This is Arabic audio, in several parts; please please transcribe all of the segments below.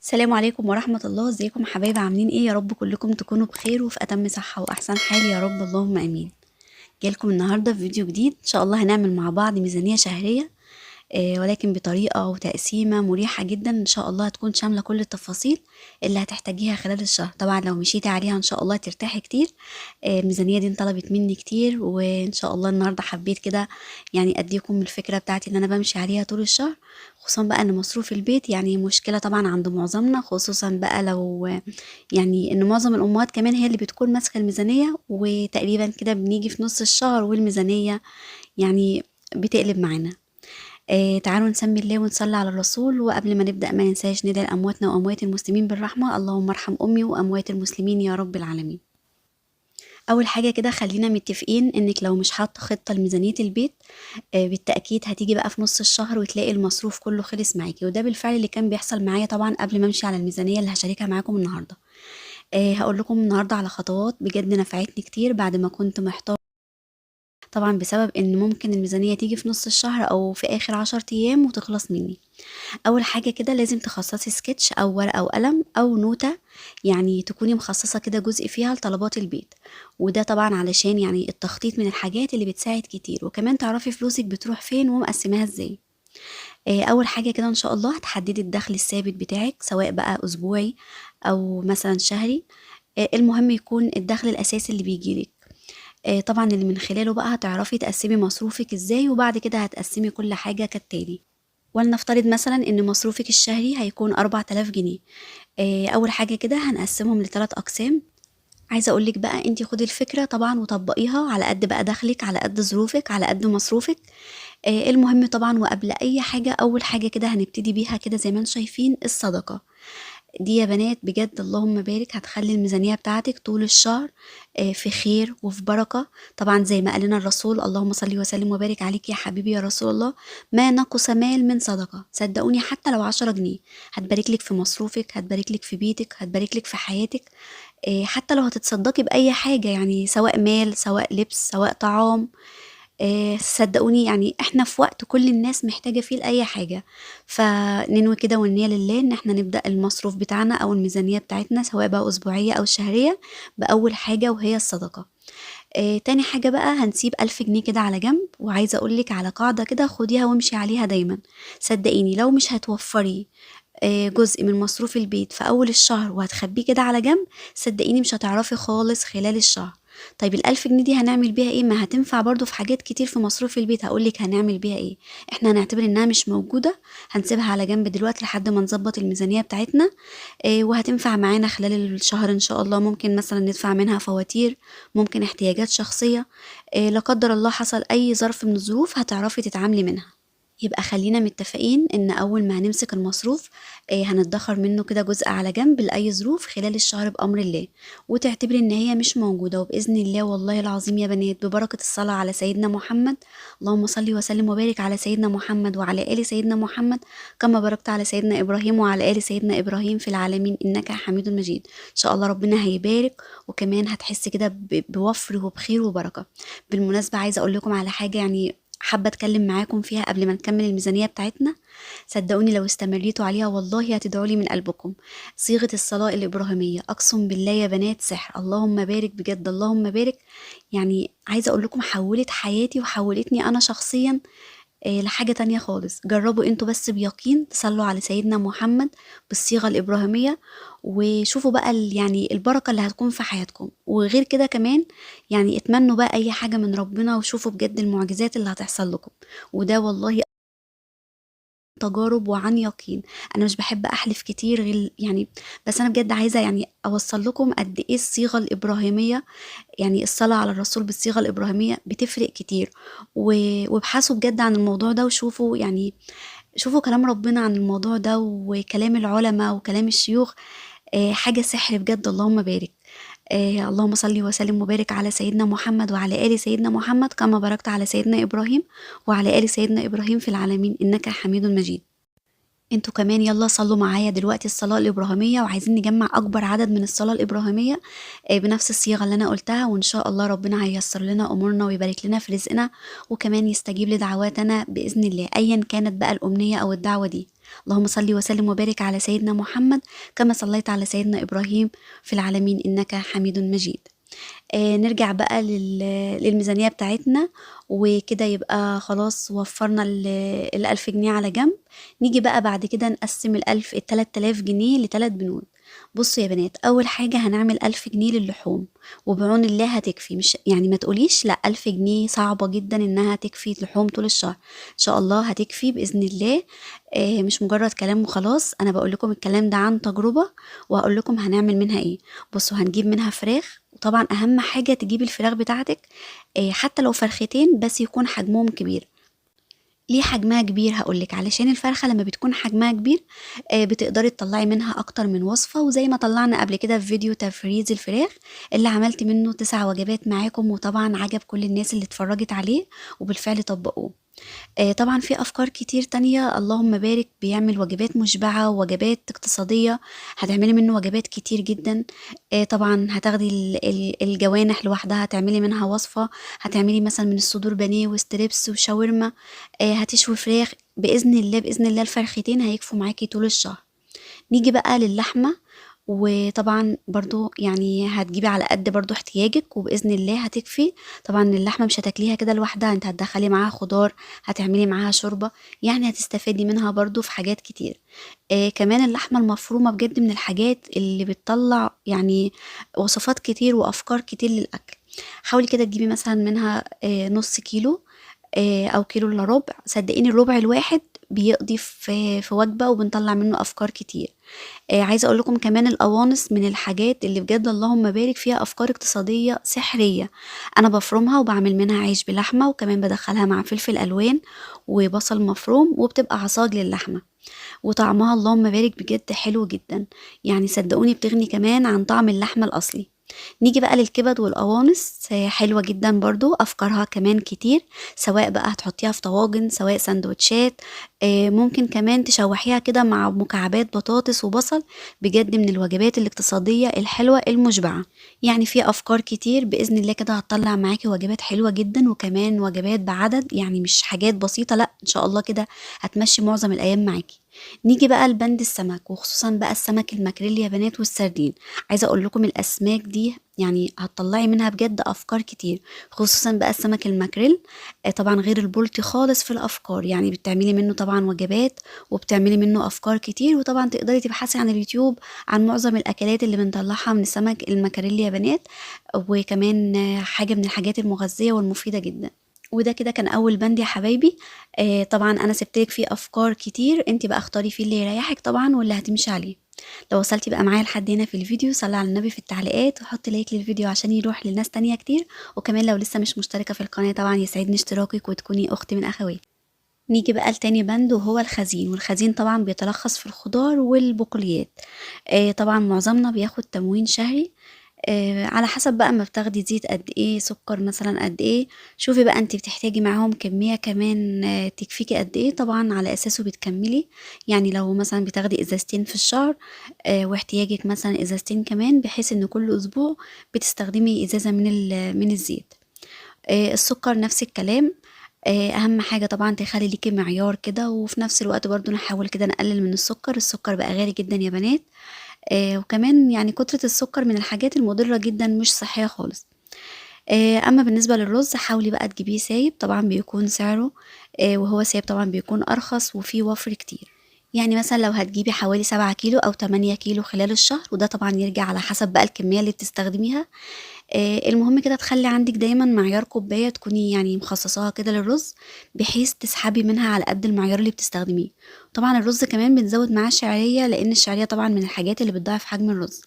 السلام عليكم ورحمة الله. ازيكم حبايبي؟ عاملين ايه؟ يا رب كلكم تكونوا بخير وفي اتم صحة واحسن حال يا رب، اللهم امين. جايلكم النهاردة في فيديو جديد ان شاء الله. هنعمل مع بعض ميزانية شهرية، ولكن بطريقة وتقسيمة مريحة جدا ان شاء الله. هتكون شاملة كل التفاصيل اللي هتحتاجيها خلال الشهر. طبعا لو مشيتي عليها ان شاء الله ترتاحي كتير. الميزانية دي انطلبت مني كتير، وان شاء الله النهاردة حبيت كده يعني اديكم الفكرة بتاعتي اللي انا بمشي عليها طول الشهر. خصوصا بقى ان مصروف البيت يعني مشكلة طبعا عند معظمنا، خصوصا بقى لو يعني ان معظم الامهات كمان هي اللي بتكون ماسكة الميزانية، وتقريبا كده بنيجي في نص الشهر والميزانية يعني بتقلب معانا. تعالوا نسمي الله ونصلي على الرسول. وقبل ما نبدأ ما ننساش ندعي لأمواتنا وأموات المسلمين بالرحمة، اللهم ارحم أمي وأموات المسلمين يا رب العالمين. أول حاجة كده خلينا متفقين إنك لو مش حاطة خطة لميزانية البيت، بالتأكيد هتيجي بقى في نص الشهر وتلاقي المصروف كله خلص معاكي. وده بالفعل اللي كان بيحصل معايا طبعا قبل ما امشي على الميزانية اللي هشاركها معاكم النهاردة. هقول لكم النهاردة على خطوات بجد نفعتني كتير بعد ما كنت محتارة، طبعا بسبب ان ممكن الميزانية تيجي في نص الشهر او في اخر 10 ايام وتخلص مني. اول حاجه كده لازم تخصصي سكتش او ورقه او قلم او نوته، يعني تكوني مخصصه كده جزء فيها لطلبات البيت. وده طبعا علشان يعني التخطيط من الحاجات اللي بتساعد كتير، وكمان تعرفي فلوسك بتروح فين ومقسماها ازاي. اول حاجه كده ان شاء الله هتحددي الدخل الثابت بتاعك، سواء بقى اسبوعي او مثلا شهري. المهم يكون الدخل الاساسي اللي بيجيلك، طبعا اللي من خلاله بقى هتعرفي تقسمي مصروفك ازاي، وبعد كده هتقسمي كل حاجه كالتالي. ولنفترض مثلا ان مصروفك الشهري هيكون 4000 جنيه. اول حاجة كده هنقسمهم لثلاث اقسام. عايزة اقولك بقى انتي خدي الفكرة طبعا وطبقيها على قد بقى دخلك، على قد ظروفك، على قد مصروفك. المهم طبعا وقبل اي حاجة، اول حاجة كده هنبتدي بيها كده زي ما انتم شايفين الصدقة. دي يا بنات بجد اللهم بارك هتخلي الميزانية بتاعتك طول الشهر في خير وفي بركة. طبعا زي ما قال لنا الرسول، اللهم صل وسلم وبارك عليك يا حبيبي يا رسول الله، ما نقص مال من صدقة. صدقوني حتى لو 10 جنيه هتبارك لك في مصروفك، هتبارك لك في بيتك، هتبارك لك في حياتك. حتى لو هتتصدقي بأي حاجة، يعني سواء مال سواء لبس سواء طعام. صدقوني يعني احنا في وقت كل الناس محتاجة فيه لأي حاجة. فننوي كده والنية لله ان احنا نبدأ المصروف بتاعنا او الميزانية بتاعتنا سواء بقى اسبوعية او شهرية بأول حاجة وهي الصدقة. تاني حاجة بقى هنسيب 1000 جنيه كده على جنب. وعايزة أقولك على قاعدة كده خديها وامشي عليها دايما. صدقيني لو مش هتوفري جزء من مصروف البيت في أول الشهر وهتخبيه كده على جنب، صدقيني مش هتعرفي خالص خلال الشهر. طيب ال1000 جنيه دي هنعمل بيها ايه؟ ما هتنفع برضو في حاجات كتير في مصروف البيت. هقولك هنعمل بيها ايه. احنا هنعتبر انها مش موجودة، هنسيبها على جنب دلوقتي لحد ما نظبط الميزانية بتاعتنا. وهتنفع معانا خلال الشهر ان شاء الله. ممكن مثلا ندفع منها فواتير، ممكن احتياجات شخصية. لا قدر الله حصل اي ظرف من الظروف هتعرفي تتعاملي منها. يبقى خلينا متفقين ان اول ما هنمسك المصروف هنتدخر منه كده جزء على جنب لأي ظروف خلال الشهر بأمر الله، وتعتبري ان هي مش موجودة. وبإذن الله والله العظيم يا بنات ببركة الصلاة على سيدنا محمد، اللهم صل وسلم وبارك على سيدنا محمد وعلى آل سيدنا محمد كما باركت على سيدنا إبراهيم وعلى آل سيدنا إبراهيم في العالمين إنك حميد مجيد. إن شاء الله ربنا هيبارك، وكمان هتحسي كده بوفر وبخير وبركة. بالمناسبة عايزة أقول لكم على حاجة يعني حابة اتكلم معاكم فيها قبل ما نكمل الميزانية بتاعتنا. صدقوني لو استمريتوا عليها والله هتدعوا لي من قلبكم. صيغة الصلاة الإبراهيمية أقسم بالله يا بنات سحر، اللهم بارك بجد اللهم بارك. يعني عايزة أقول لكم حولت حياتي وحولتني أنا شخصيا لحاجة تانية خالص. جربوا انتوا بس بيقين تصلوا على سيدنا محمد بالصيغة الإبراهيمية، وشوفوا بقى يعني البركة اللي هتكون في حياتكم. وغير كده كمان يعني اتمنوا بقى أي حاجة من ربنا وشوفوا بجد المعجزات اللي هتحصل لكم. وده والله تجارب وعن يقين. انا مش بحب احلف كتير غير يعني، بس انا بجد عايزه يعني اوصل لكم قد ايه الصيغه الابراهيميه، يعني الصلاه على الرسول بالصيغه الابراهيميه بتفرق كتير. وابحثوا بجد عن الموضوع ده وشوفوا يعني، شوفوا كلام ربنا عن الموضوع ده وكلام العلماء وكلام الشيوخ. حاجة سحر بجد اللهم بارك. اللهم صل وسلم وبارك على سيدنا محمد وعلى آل سيدنا محمد كما باركت على سيدنا إبراهيم وعلى آل سيدنا إبراهيم في العالمين إنك حميد مجيد. انتوا كمان يلا صلوا معايا دلوقتي الصلاة الإبراهيمية، وعايزين نجمع أكبر عدد من الصلاة الإبراهيمية بنفس الصيغة اللي أنا قلتها. وإن شاء الله ربنا هييسر لنا أمورنا ويبارك لنا في رزقنا، وكمان يستجيب لدعواتنا بإذن الله أيا كانت بقى الأمنية أو الدعوة دي. اللهم صل وسلم وبارك على سيدنا محمد كما صليت على سيدنا إبراهيم في العالمين إنك حميد مجيد. نرجع بقى للميزانية بتاعتنا، وكده يبقى خلاص وفرنا ال1000 جنيه على جنب. نيجي بقى بعد كده نقسم ال3000 جنيه ل3 بنود. بصوا يا بنات، أول حاجة هنعمل 1000 جنيه للحوم، وبعون الله هتكفي. مش يعني ما تقوليش لا 1000 جنيه صعبة جدا إنها تكفي لحوم طول الشهر. إن شاء الله هتكفي بإذن الله. مش مجرد كلام وخلاص، أنا بقول لكم الكلام ده عن تجربة، وهقول لكم هنعمل منها إيه. بصوا، هنجيب منها فراخ، وطبعا أهم حاجة تجيب الفراخ بتاعتك حتى لو فرختين بس يكون حجمهم كبير. ليه حجمها كبير؟ هقولك علشان الفرخة لما بتكون حجمها كبير بتقدري تطلعي منها اكتر من وصفة، وزي ما طلعنا قبل كده في فيديو تفريز الفراخ اللي عملت منه 9 وجبات معاكم، وطبعا عجب كل الناس اللي اتفرجت عليه وبالفعل طبقوه. طبعا في أفكار كتير تانية، اللهم بارك، بيعمل وجبات مشبعة ووجبات اقتصادية. هتعملي منه وجبات كتير جدا. طبعا هتاخدي الجوانح لوحدها تعملي منها وصفة. هتعملي مثلا من الصدور بانيه وستريبس وشاورما. هتشوي فراخ بإذن الله. بإذن الله الفرختين هيكفوا معاكي طول الشهر. نيجي بقى للحمة، وطبعا برضو يعني هتجيبي على قد برضو احتياجك، وبإذن الله هتكفي. طبعا اللحمة مش هتاكليها كده لوحدها، انت هتدخلي معاها خضار، هتعملي معاها شوربة، يعني هتستفادي منها برضو في حاجات كتير. كمان اللحمة المفرومة بجد من الحاجات اللي بتطلع يعني وصفات كتير وأفكار كتير للأكل. حاولي كده تجيبي مثلا منها نص كيلو او كيلو الا ربع. صدقيني الربع الواحد بيقضي في وجبة، وبنطلع منه افكار كتير. عايزة اقول لكم كمان القوانص من الحاجات اللي بجد اللهم بارك فيها افكار اقتصادية سحرية. انا بفرمها وبعمل منها عيش بلحمة، وكمان بدخلها مع فلفل الوان وبصل مفروم، وبتبقى عصاج للحمة، وطعمها اللهم بارك بجد حلو جدا. يعني صدقوني بتغني كمان عن طعم اللحمة الاصلي. نيجي بقى للكبد والقوانص، حلوة جدا برضو، أفكارها كمان كتير. سواء بقى هتحطيها في طواجن، سواء سندوتشات، ممكن كمان تشوحيها كده مع مكعبات بطاطس وبصل. بجد من الوجبات الاقتصادية الحلوة المشبعة. يعني في أفكار كتير بإذن الله، كده هتطلع معاكي وجبات حلوة جدا، وكمان وجبات بعدد، يعني مش حاجات بسيطة، لا إن شاء الله كده هتمشي معظم الأيام معاكي. نيجي بقى لبند السمك، وخصوصا بقى السمك الماكريل يا بنات والسردين. عايزة اقول لكم الاسماك دي يعني هتطلعي منها بجد افكار كتير، خصوصا بقى السمك الماكريل. طبعا غير البلطي خالص في الافكار، يعني بتعملي منه طبعا وجبات، وبتعملي منه افكار كتير. وطبعا تقدري تبحثي عن اليوتيوب عن معظم الاكلات اللي بنطلعها من السمك الماكريل يا بنات. وكمان حاجة من الحاجات المغذية والمفيدة جدا. وده كده كان اول بند يا حبايبي. طبعا انا سبتلك فيه افكار كتير، انت بقى اختاري فيه اللي يريحك طبعا واللي هتمشي عليه. لو وصلتي بقى معايا لحد هنا في الفيديو، صلي على النبي في التعليقات وحطي لايك للفيديو عشان يروح لناس تانية كتير. وكمان لو لسه مش مشتركة في القناة، طبعا يسعدني اشتراكك وتكوني اختي من اخواتي. نيجي بقى لتاني بند، وهو الخزين. والخزين طبعا بيتلخص في الخضار والبقوليات. طبعا معظمنا بياخد تموين شهري. على حسب بقى ما بتاخدي زيت قد ايه، سكر مثلا قد ايه. شوفي بقى انت بتحتاجي معاهم كمية كمان تكفيكي قد ايه، طبعا على اساسه بتكملي. يعني لو مثلا بتاخدي ازازتين في الشهر، واحتياجك مثلا ازازتين كمان، بحيث ان كل اسبوع بتستخدمي ازازة من الزيت. السكر نفس الكلام. اهم حاجة طبعا تخلي ليكي معيار كده، وفي نفس الوقت برضو نحاول كده نقلل من السكر. السكر بقى غالي جدا يا بنات. وكمان يعني كترة السكر من الحاجات المضرة جدا، مش صحية خالص. اما بالنسبة للرز، حاولي بقى تجيبيه سايب، طبعا بيكون سعره وهو سايب طبعا بيكون ارخص وفيه وفر كتير. يعني مثلا لو هتجيبي حوالي 7 كيلو او 8 كيلو خلال الشهر، وده طبعا يرجع على حسب بقى الكمية اللي بتستخدميها. المهم كده تخلي عندك دايما معيار كوباية تكوني يعني مخصصاها كده للرز، بحيث تسحبي منها على قد المعيار اللي بتستخدميه. طبعا الرز كمان بنزود معاه شعرية، لان الشعرية طبعا من الحاجات اللي بتضاعف حجم الرز.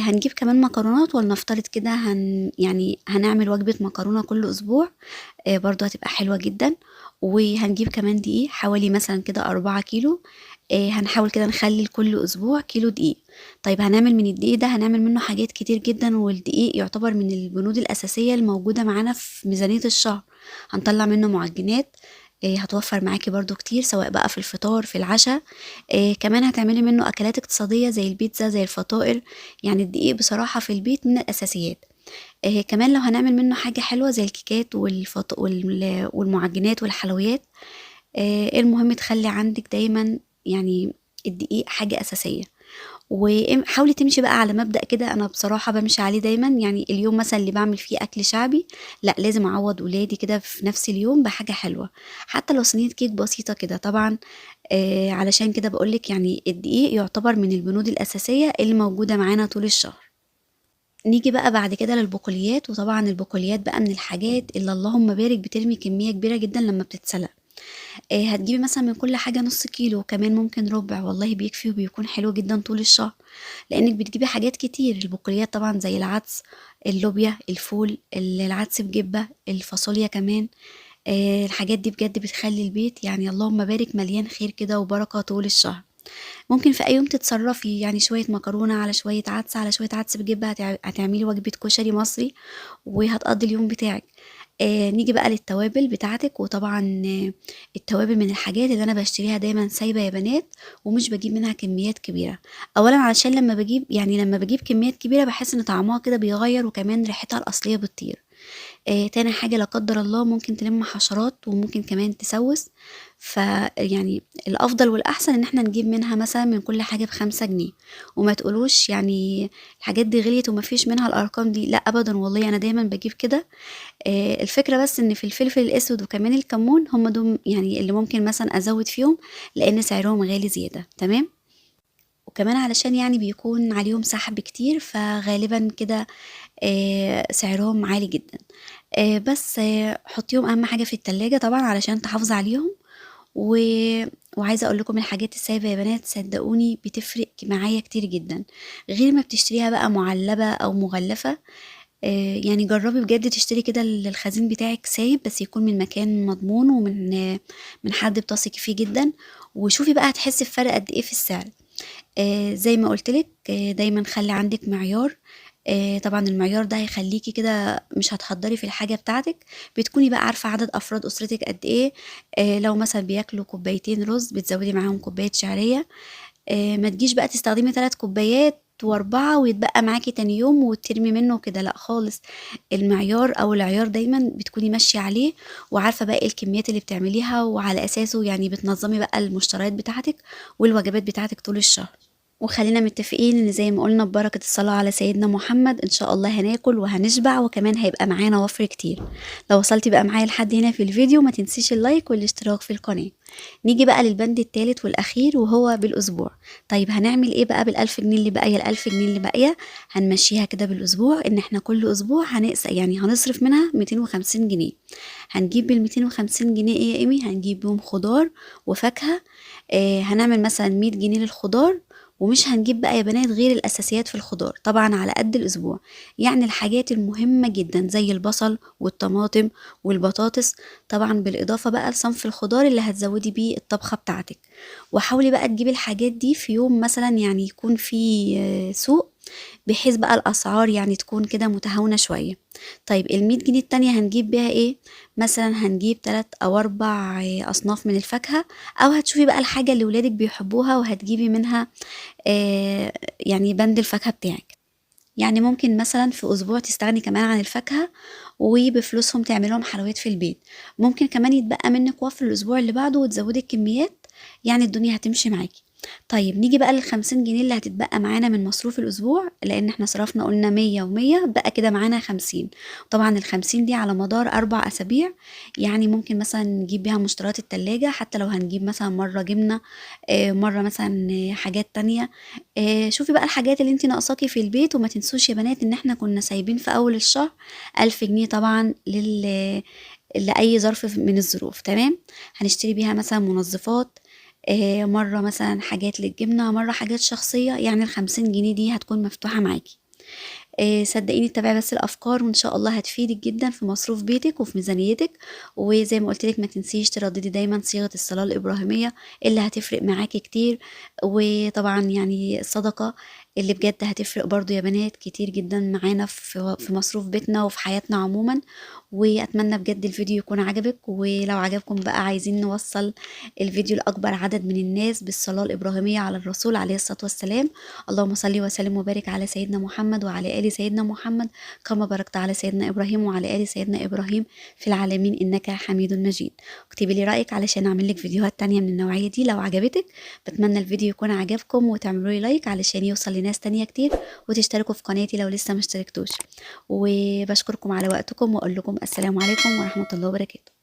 هنجيب كمان مكرونات، ولنفترض كده يعني هنعمل وجبة مكرونة كل أسبوع. برضو هتبقى حلوة جدا. وهنجيب كمان دقيق حوالي مثلا كده 4 كيلو. هنحاول كده نخلي كل أسبوع كيلو دقيق. طيب هنعمل من الدقيق ده، هنعمل منه حاجات كتير جدا، والدقيق يعتبر من البنود الأساسية الموجودة معانا في ميزانية الشهر. هنطلع منه معجنات. هتوفر معاكي برضو كتير، سواء بقى في الفطار في العشاء. كمان هتعملي منه أكلات اقتصادية زي البيتزا زي الفطائر. يعني الدقيق بصراحة في البيت من الأساسيات. كمان لو هنعمل منه حاجة حلوة زي الكيكات والمعجنات والحلويات. المهم تخلي عندك دايما يعني الدقيق حاجة أساسية. وحاولي تمشي بقى على مبدأ كده، أنا بصراحة بامشي عليه دايمًا، يعني اليوم مثلًا اللي باعمل فيه أكل شعبي، لأ لازم أعوّض ولادي كده في نفس اليوم بحاجة حلوة، حتى لو صينية كيك بسيطة كده طبعًا. علشان كده باقول لِك يعني الدقيق يعتبر من البنود الأساسية اللي موجودة معانا طول الشهر. نيجي بقى بعد كده للبقوليات، وطبعًا البقوليات بقى من الحاجات اللي اللهم بارك بترمي كمية كبيرة جدًا لمّا بتتسلق. هتجيبي مثلًا من كل حاجة نُص كيلو، كمان ممكن ربع، والله بيكفي وبيكون حلو جدًا طول الشهر، لإنِّك بتجيبي حاجات كتير. البقوليات طبعًا زي العدس، اللوبيا، الفول، العدس بجبة، الفاصوليا كمان. الحاجات دي بجد بتخلّي البيت يعني اللهم بارك مليان خير كده وبركة طول الشهر. ممكن في أي يوم تتصرّفي، يعني شوية مكرونة على شوية عدس على شوية عدس بجبة هتعملي وجبة كشري مصري وهتقضّي اليوم بتاعِك. نيجي بقى للتوابل بتاعتِك، وطبعًا التوابل من الحاجات اللي أنا باشتريها دايمًا سايبة يا بنات، ومش باجيب منها كميات كبيرة. أولًا علشان لمّا باجيب كميات كبيرة باحس إن طعمها كده بيغيّر، وكمان ريحتها الأصلية بتطير. تاني حاجة لا قدّر الله ممكن تلِم حشرات وممكن كمان تسوِّس، فيعني الأفضل والأحسن إن إحنا نجيب منها مثلًا من كل حاجة ب5 جنيه، وما تقولوش يعني الحاجات دي غِليت وما فيش منها الأرقام دي، لأ أبدًا والله أنا دايمًا باجيب كده. الفكرة بس إن في الفلفل الأسود وكمان الكمون هم دول يعني اللي ممكن مثلًا أزوِّد فيهم، لإن سعرهم غالي زيادة، تمام؟ وكمان علشان يعني بيكون عليهم سحب كتير، فغالبًا كده سعرهم عالي جدًا. بس حطّيهم أهم حاجة في التلاجة طبعًا علشان تحافظي عليهم. و وعايزة أقول لكم الحاجات السايبة يا بنات صدقوني بتفرق معايا كتير جدًا، غير ما بتشتريها بقى مُعلبة أو مغلفة. يعني جرّبي بجد تشتري كده الخزين بتاعِك سايب، بس يكون من مكان مضمون ومن من حد بتثقي فيه جدًا، وشوفي بقى هتحسي بفرق قد إيه في السعر. زي ما قُلت لِك دايمًا خلّي عندِك معيار. طبعًا المعيار ده هيخلّيكِ كده مش هتهدّري في الحاجة بتاعتِك، بتكوني بقى عارفة عدد أفراد أسرتِك قد إيه. لو مثلًا بياكلوا كوبايتين رُز بتزوّدي معاهم كوباية شعرية. ما تجيش بقى تستخدمي 3 كوبايات و4 ويتبقى معاكِ تاني يوم وترمي منه وكده، لأ خالص. المعيار أو العيار دايمًا بتكوني ماشية عليه، وعارفة بقى إيه الكميات اللي بتعمليها، وعلى أساسه يعني بتنظّمي بقى المشتريات بتاعتِك والوجبات بتاعتِك طول الشهر. وخلينا متفقين ان زي ما قلنا ببركة الصلاة على سيدنا محمد ان شاء الله هناكل وهنشبع، وكمان هيبقى معانا وفر كتير. لو وصلتي بقى معايا لحد هنا في الفيديو ما تنسيش اللايك والاشتراك في القناة. نيجي بقى للبند التالت والاخير وهو بالاسبوع. طيب هنعمل ايه بقى بال1000 جنيه اللي باقية؟ ال1000 جنيه اللي باقية هنمشيها كده بالاسبوع، ان احنا كل اسبوع يعني هنصرف منها 250 جنيه. هنجيب بال250 جنيه ايه يا ايمي؟ هنجيب بيهم خضار وفاكهة. هنعمل مثلا 100 جنيه للخضار، ومش هنجيب بقى يا بنات غير الأساسيات في الخضار طبعا على قد الأسبوع، يعني الحاجات المهمة جدا زي البصل والطماطم والبطاطس، طبعا بالإضافة بقى لصنف الخضار اللي هتزودي بيه الطبخة بتاعتك. وحاولي بقى تجيبي الحاجات دي في يوم مثلا يعني يكون فيه سوق، بحيث بقى الأسعار يعني تكون كده متهاونة شوية. طيب ال100 جنيه التانية هنجيب بيها ايه؟ مثلا هنجيب 3 أو 4 أصناف من الفاكهة، أو هتشوفي بقى الحاجة اللي ولادك بيحبوها وهتجيبي منها يعني بند الفاكهة بتاعك. يعني ممكن مثلا في أسبوع تستغني كمان عن الفاكهة، وبفلوسهم تعملهم حلويات في البيت. ممكن كمان يتبقى منك وفر الأسبوع اللي بعده وتزودي الكميات، يعني الدنيا هتمشي معاكي. طيب نيجي بقى ل50 جنيه اللي هتتبقى معانا من مصروف الأسبوع، لأن احنا صرفنا قلنا 100 و100 بقى كده معانا 50. طبعا ال50 دي على مدار 4 أسابيع، يعني ممكن مثلا نجيب بيها مشتريات التلاجة، حتى لو هنجيب مثلا مرة جبنة، مرة مثلا حاجات تانية. شوفي بقى الحاجات اللي انت ناقصاكي في البيت، وما تنسوش يا بنات ان احنا كنا سايبين في اول الشهر 1000 جنيه طبعا لأي ظرف من الظروف، تمام. هنشتري بيها مثلا منظفات، مرة مثلا حاجات للجبنة، مرة حاجات شخصية، يعني ال50 جنيه دي هتكون مفتوحة معاكي. صدقيني اتبعي بس الافكار وان شاء الله هتفيدك جدا في مصروف بيتك وفي ميزانيتك. وزي ما قلت لك ما تنسيش ترددي دايما صيغة الصلاة الإبراهيمية اللي هتفرق معاكي كتير. وطبعا يعني الصدقة اللي بجد هتفرق برضو يا بنات كتير جدا معانا في مصروف بيتنا وفي حياتنا عموما. واتمنى بجد الفيديو يكون عجبك، ولو عجبكم بقى عايزين نوصل الفيديو لاكبر عدد من الناس بالصلاة الابراهيمية على الرسول عليه الصلاة والسلام. اللهم صل وسلم وبارك على سيدنا محمد وعلى ال سيدنا محمد كما باركت على سيدنا ابراهيم وعلى ال سيدنا ابراهيم في العالمين انك حميد مجيد. اكتبي لي رايك علشان اعمل لك فيديوهات تانية من النوعية دي لو عجبتك. بتمنى الفيديو يكون عجبكم وتعملوا لي لايك علشان يوصل لناس تانية كتير، وتشتركوا في قناتي لو لسه ما اشتركتوش. وبشكركم على وقتكم واقول لكم السلام عليكم ورحمة الله وبركاته.